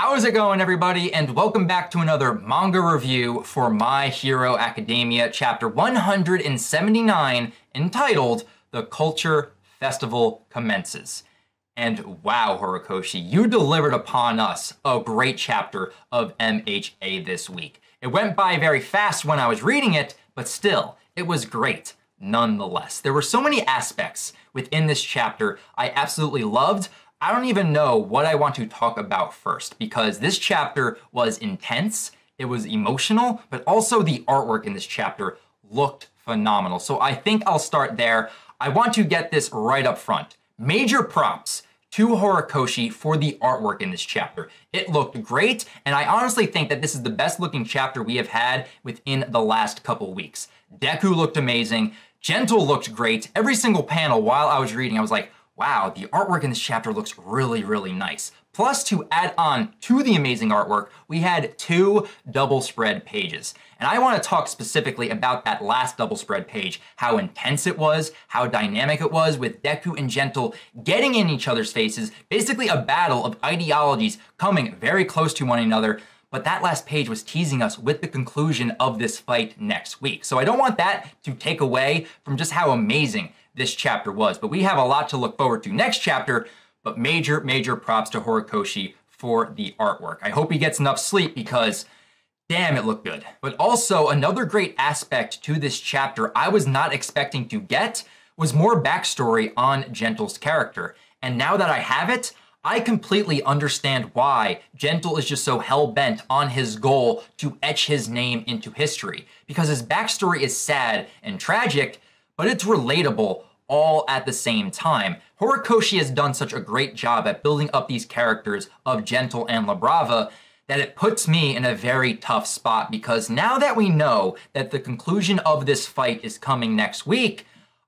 How's it going, everybody? And welcome back to another manga review for My Hero Academia, chapter 179, entitled The Culture Festival Commences. And wow, Horikoshi, you delivered upon us a great chapter of MHA this week. It went by very fast when I was reading it, but still, it was great nonetheless. There were so many aspects within this chapter I absolutely loved. I don't even know what I want to talk about first, because this chapter was intense, it was emotional, but also the artwork in this chapter looked phenomenal. So I think I'll start there. I want to get this right up front. Major props to Horikoshi for the artwork in this chapter. It looked great, and I honestly think that this is the best looking chapter we have had within the last couple weeks. Deku looked amazing, Gentle looked great. Every single panel while I was reading, I was like, wow, the artwork in this chapter looks really, really nice. Plus, to add on to the amazing artwork, we had 2 double spread pages. And I want to talk specifically about that last double spread page, how intense it was, how dynamic it was, with Deku and Gentle getting in each other's faces, basically a battle of ideologies coming very close to one another. But that last page was teasing us with the conclusion of this fight next week. So I don't want that to take away from just how amazing this chapter was, but we have a lot to look forward to next chapter, but major props to Horikoshi for the artwork. I hope he gets enough sleep because damn, it looked good. But also another great aspect to this chapter I was not expecting to get was more backstory on Gentle's character. And now that I have it, I completely understand why Gentle is just so hell-bent on his goal to etch his name into history, because his backstory is sad and tragic, but it's relatable all at the same time. Horikoshi has done such a great job at building up these characters of Gentle and La Brava that it puts me in a very tough spot, because now that we know that the conclusion of this fight is coming next week,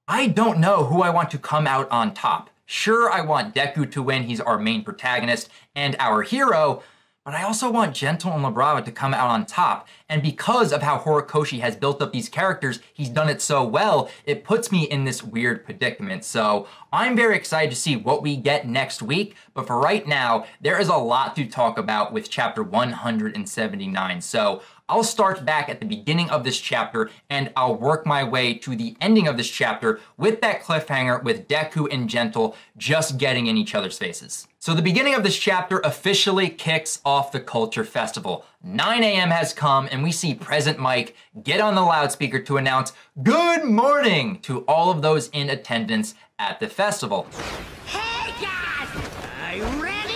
I don't know who I want to come out on top. Sure, I want Deku to win, he's our main protagonist and our hero, but I also want Gentle and La Brava to come out on top. And because of how Horikoshi has built up these characters, he's done it so well, it puts me in this weird predicament. So I'm very excited to see what we get next week, but for right now, there is a lot to talk about with chapter 179. So I'll start back at the beginning of this chapter and I'll work my way to the ending of this chapter with that cliffhanger with Deku and Gentle just getting in each other's faces. So the beginning of this chapter officially kicks off the Culture Festival. 9 a.m. has come and we see Present Mike get on the loudspeaker to announce good morning to all of those in attendance at the festival. Hey guys, are you ready?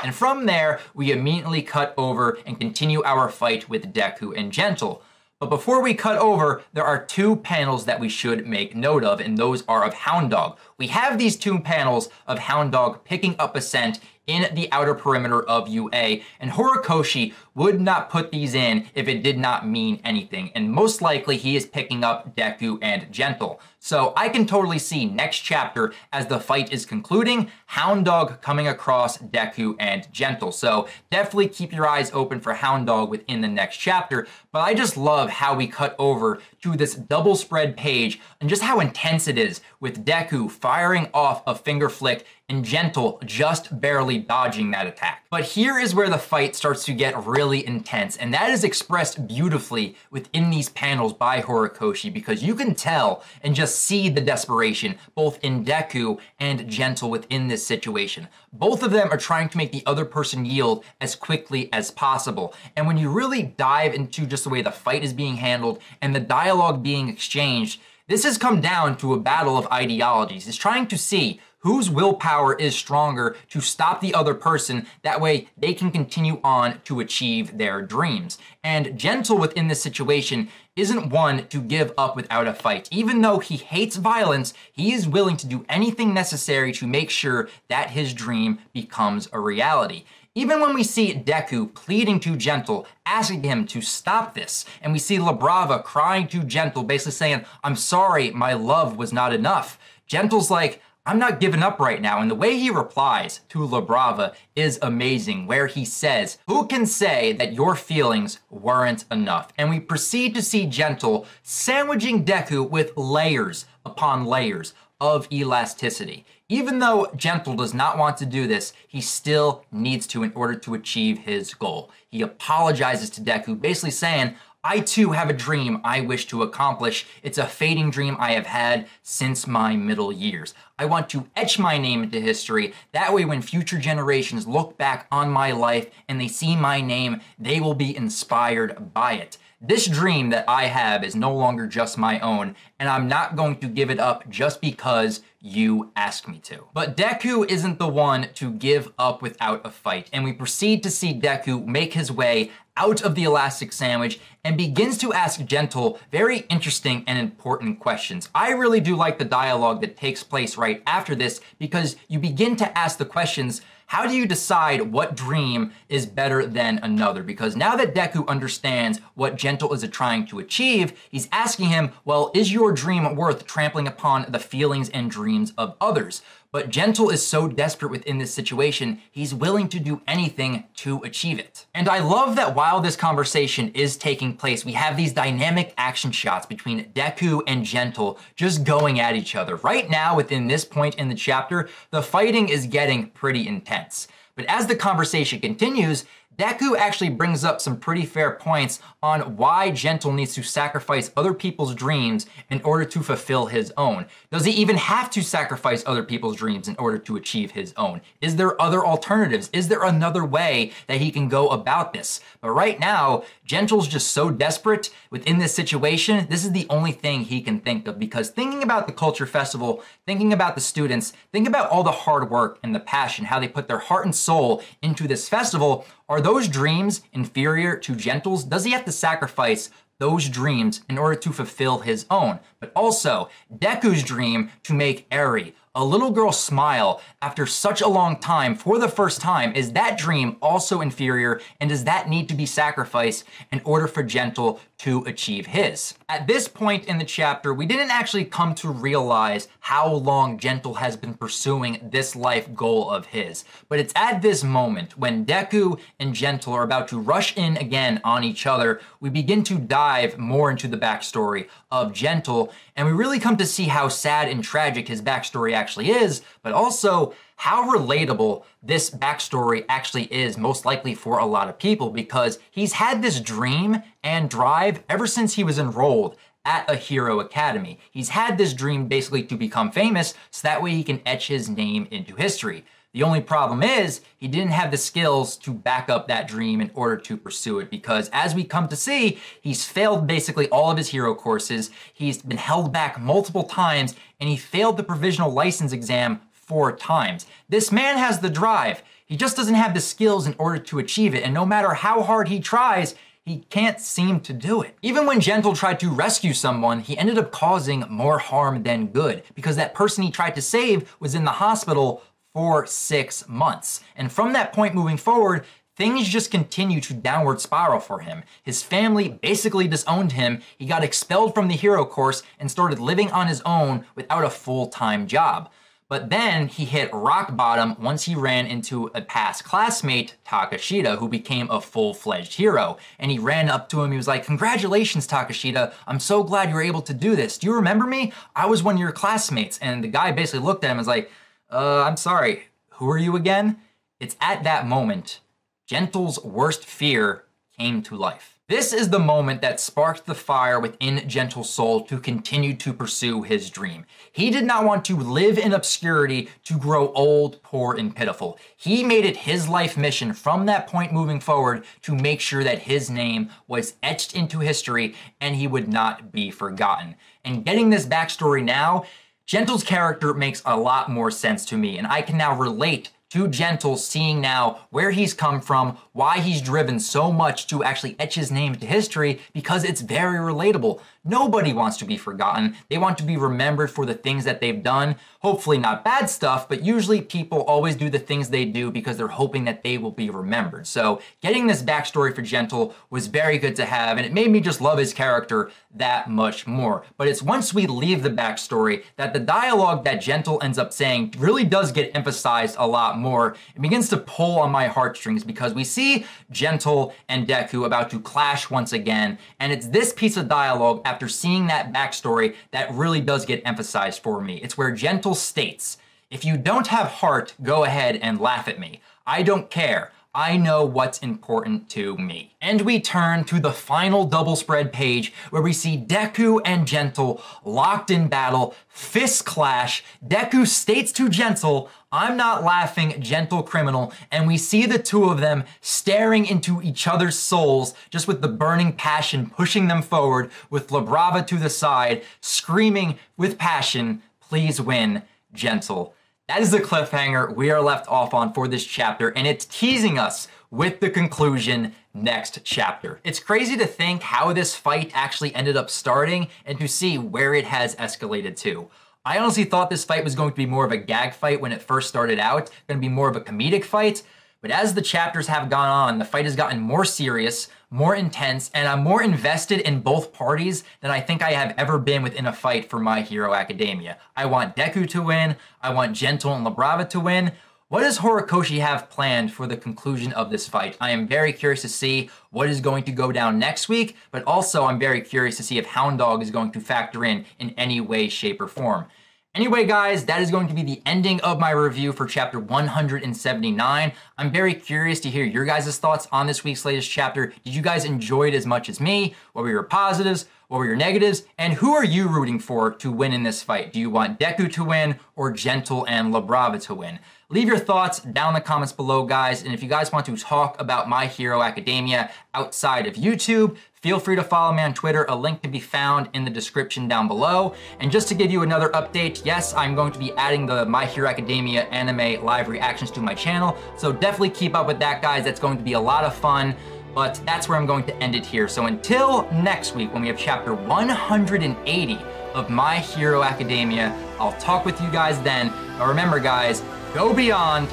And from there, we immediately cut over and continue our fight with Deku and Gentle. But before we cut over, there are 2 panels that we should make note of, and those are of Hound Dog. We have these 2 panels of Hound Dog picking up a scent in the outer perimeter of UA, and Horikoshi would not put these in if it did not mean anything, and most likely he is picking up Deku and Gentle. So I can totally see next chapter, as the fight is concluding, Hound Dog coming across Deku and Gentle. So definitely keep your eyes open for Hound Dog within the next chapter, but I just love how we cut over to this double spread page and just how intense it is, with Deku firing off a finger flick and Gentle just barely dodging that attack. But here is where the fight starts to get really intense, and that is expressed beautifully within these panels by Horikoshi, because you can tell and just see the desperation both in Deku and Gentle within this situation. Both of them are trying to make the other person yield as quickly as possible. And when you really dive into just the way the fight is being handled and the dialogue being exchanged, this has come down to a battle of ideologies. It's trying to see whose willpower is stronger to stop the other person, that way they can continue on to achieve their dreams. And Gentle within this situation isn't one to give up without a fight. Even though he hates violence, he is willing to do anything necessary to make sure that his dream becomes a reality. Even when we see Deku pleading to Gentle, asking him to stop this, and we see La Brava crying to Gentle, basically saying, "I'm sorry, my love was not enough," Gentle's like, I'm not giving up right now. And the way he replies to La Brava is amazing, where he says, who can say that your feelings weren't enough? And we proceed to see Gentle sandwiching Deku with layers upon layers of elasticity. Even though Gentle does not want to do this, he still needs to in order to achieve his goal. He apologizes to Deku, basically saying, I too have a dream I wish to accomplish. It's a fading dream I have had since my middle years. I want to etch my name into history. That way when future generations look back on my life and they see my name, they will be inspired by it. This dream that I have is no longer just my own, and I'm not going to give it up just because you ask me to. But Deku isn't the one to give up without a fight, and we proceed to see Deku make his way out of the elastic sandwich and begins to ask Gentle very interesting and important questions. I really do like the dialogue that takes place right after this, because you begin to ask the questions, how do you decide what dream is better than another? Because now that Deku understands what Gentle is trying to achieve, he's asking him, well, is your dream worth trampling upon the feelings and dreams of others? But Gentle is so desperate within this situation, he's willing to do anything to achieve it. And I love that while this conversation is taking place, we have these dynamic action shots between Deku and Gentle just going at each other. Right now, within this point in the chapter, the fighting is getting pretty intense. But as the conversation continues, Deku actually brings up some pretty fair points on why Gentle needs to sacrifice other people's dreams in order to fulfill his own. Does he even have to sacrifice other people's dreams in order to achieve his own? Is there other alternatives? Is there another way that he can go about this? But right now, Gentle's just so desperate within this situation, this is the only thing he can think of, because thinking about the Culture Festival, thinking about the students, think about all the hard work and the passion, how they put their heart and soul into this festival. Are those dreams inferior to Gentle's? Does he have to sacrifice those dreams in order to fulfill his own? But also, Deku's dream to make Eri, a little girl, smile after such a long time for the first time, is that dream also inferior, and does that need to be sacrificed in order for Gentle to achieve his? At this point in the chapter, we didn't actually come to realize how long Gentle has been pursuing this life goal of his. But it's at this moment when Deku and Gentle are about to rush in again on each other, we begin to dive more into the backstory of Gentle, and we really come to see how sad and tragic his backstory actually is, but also how relatable this backstory actually is, most likely for a lot of people, because he's had this dream and drive ever since he was enrolled at a hero academy. He's had this dream basically to become famous so that way he can etch his name into history. The only problem is he didn't have the skills to back up that dream in order to pursue it, because as we come to see, he's failed basically all of his hero courses. He's been held back multiple times, and he failed the provisional license exam 4 times. This man has the drive. He just doesn't have the skills in order to achieve it, and no matter how hard he tries, he can't seem to do it. Even when Gentle tried to rescue someone, he ended up causing more harm than good, because that person he tried to save was in the hospital for 6 months. And from that point moving forward, things just continue to downward spiral for him. His family basically disowned him. He got expelled from the hero course and started living on his own without a full-time job. But then he hit rock bottom once he ran into a past classmate, Takashita, who became a full-fledged hero. And he ran up to him, he was like, "Congratulations, Takashita, I'm so glad you were able to do this. Do you remember me? I was one of your classmates." And the guy basically looked at him and was like, I'm sorry, who are you again? It's at that moment, Gentle's worst fear came to life. This is the moment that sparked the fire within Gentle's soul to continue to pursue his dream. He did not want to live in obscurity, to grow old, poor, and pitiful. He made it his life mission from that point moving forward to make sure that his name was etched into history and he would not be forgotten. And getting this backstory now, Gentle's character makes a lot more sense to me, and I can now relate to Gentle, seeing now where he's come from, why he's driven so much to actually etch his name into history, because it's very relatable. Nobody wants to be forgotten. They want to be remembered for the things that they've done. Hopefully not bad stuff, but usually people always do the things they do because they're hoping that they will be remembered. So getting this backstory for Gentle was very good to have, and it made me just love his character that much more. But it's once we leave the backstory that the dialogue that Gentle ends up saying really does get emphasized a lot more. It begins to pull on my heartstrings because we see Gentle and Deku about to clash once again, and it's this piece of dialogue after seeing that backstory that really does get emphasized for me. It's where Gentle states, "If you don't have heart, go ahead and laugh at me. I don't care. I know what's important to me." And we turn to the final double spread page where we see Deku and Gentle locked in battle, fists clash. Deku states to Gentle, "I'm not laughing, gentle criminal," and we see the two of them staring into each other's souls, just with the burning passion pushing them forward, with La Brava to the side, screaming with passion, "Please win, Gentle." That is the cliffhanger we are left off on for this chapter, and it's teasing us with the conclusion next chapter. It's crazy to think how this fight actually ended up starting and to see where it has escalated to. I honestly thought this fight was going to be more of a gag fight when it first started out, going to be more of a comedic fight, but as the chapters have gone on, the fight has gotten more serious, more intense, and I'm more invested in both parties than I think I have ever been within a fight for My Hero Academia. I want Deku to win, I want Gentle and La Brava to win. What does Horikoshi have planned for the conclusion of this fight? I am very curious to see what is going to go down next week, but also I'm very curious to see if Hound Dog is going to factor in any way, shape, or form. Anyway, guys, that is going to be the ending of my review for chapter 179. I'm very curious to hear your guys' thoughts on this week's latest chapter. Did you guys enjoy it as much as me? What were your positives? What were your negatives? And who are you rooting for to win in this fight? Do you want Deku to win or Gentle and La Brava to win? Leave your thoughts down in the comments below, guys. And if you guys want to talk about My Hero Academia outside of YouTube, feel free to follow me on Twitter. A link can be found in the description down below. And just to give you another update, yes, I'm going to be adding the My Hero Academia anime live reactions to my channel. So definitely keep up with that, guys. That's going to be a lot of fun. But that's where I'm going to end it here. So until next week, when we have chapter 180 of My Hero Academia, I'll talk with you guys then. But remember, guys, go beyond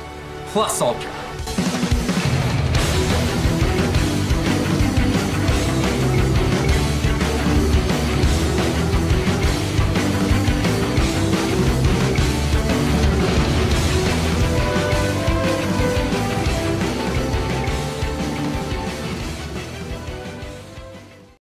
plus ultra.